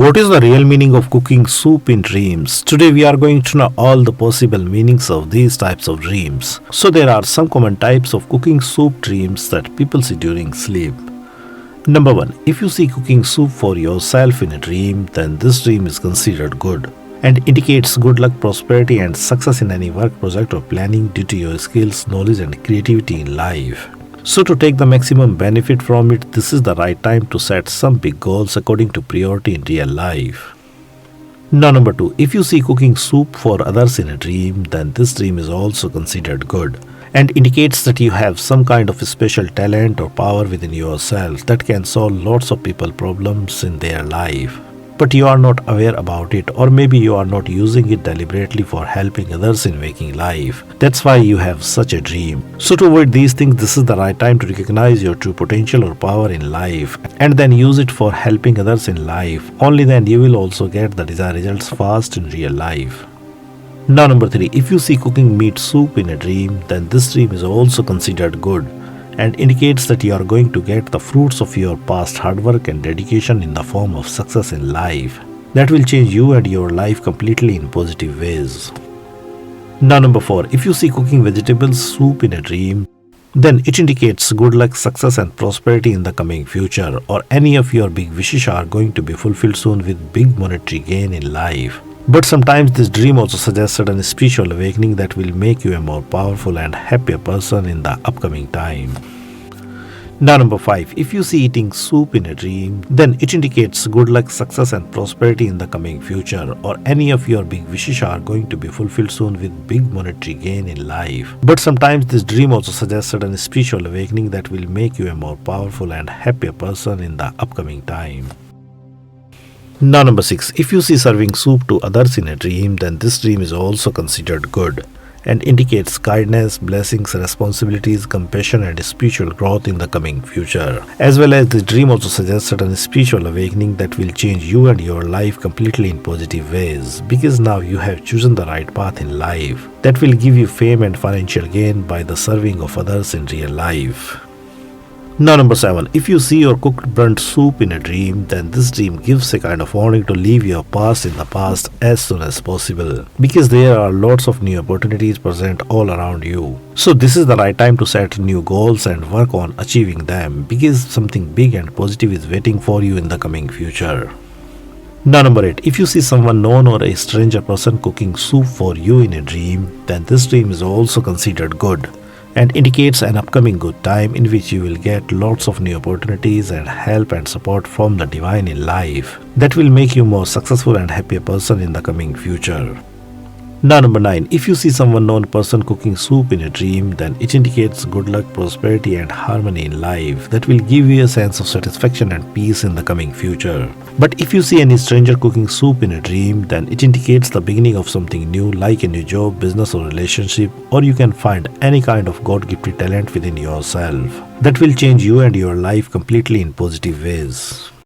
What is the real meaning of cooking soup in dreams? Today we are going to know all the possible meanings of these types of dreams. So there are some common types of cooking soup dreams that people see during sleep. Number 1. If you see cooking soup for yourself in a dream, then this dream is considered good and indicates good luck, prosperity and success in any work, project or planning due to your skills, knowledge and creativity in life. So to take the maximum benefit from it, this is the right time to set some big goals according to priority in real life. Now number 2, if you see cooking soup for others in a dream, then this dream is also considered good and indicates that you have some kind of a special talent or power within yourself that can solve lots of people problems in their life. But you are not aware about it, or maybe you are not using it deliberately for helping others in waking life. That's why you have such a dream. So to avoid these things, this is the right time to recognize your true potential or power in life and then use it for helping others in life. Only then you will also get the desired results fast in real life. Now number 3, if you see cooking meat soup in a dream, then this dream is also considered good and indicates that you are going to get the fruits of your past hard work and dedication in the form of success in life that will change you and your life completely in positive ways. Now number 4, if you see cooking vegetable soup in a dream, then it indicates good luck, success and prosperity in the coming future, or any of your big wishes are going to be fulfilled soon with big monetary gain in life. But sometimes this dream also suggests a spiritual awakening that will make you a more powerful and happier person in the upcoming time. Now number 5, if you see eating soup in a dream, then it indicates good luck, success and prosperity in the coming future, or any of your big wishes are going to be fulfilled soon with big monetary gain in life. But sometimes this dream also suggests a spiritual awakening that will make you a more powerful and happier person in the upcoming time. Now number 6, if you see serving soup to others in a dream, then this dream is also considered good and indicates kindness, blessings, responsibilities, compassion and spiritual growth in the coming future. As well as the dream also suggests a spiritual awakening that will change you and your life completely in positive ways, because now you have chosen the right path in life that will give you fame and financial gain by the serving of others in real life. Now number 7, if you see your cooked burnt soup in a dream, then this dream gives a kind of warning to leave your past in the past as soon as possible, because there are lots of new opportunities present all around you. So this is the right time to set new goals and work on achieving them, because something big and positive is waiting for you in the coming future. Now number 8, if you see someone known or a stranger person cooking soup for you in a dream, then this dream is also considered good and indicates an upcoming good time in which you will get lots of new opportunities and help and support from the divine in life that will make you more successful and happier person in the coming future. Now number 9, if you see someone known person cooking soup in a dream, then it indicates good luck, prosperity and harmony in life that will give you a sense of satisfaction and peace in the coming future. But if you see any stranger cooking soup in a dream, then it indicates the beginning of something new, like a new job, business or relationship, or you can find any kind of God-gifted talent within yourself that will change you and your life completely in positive ways.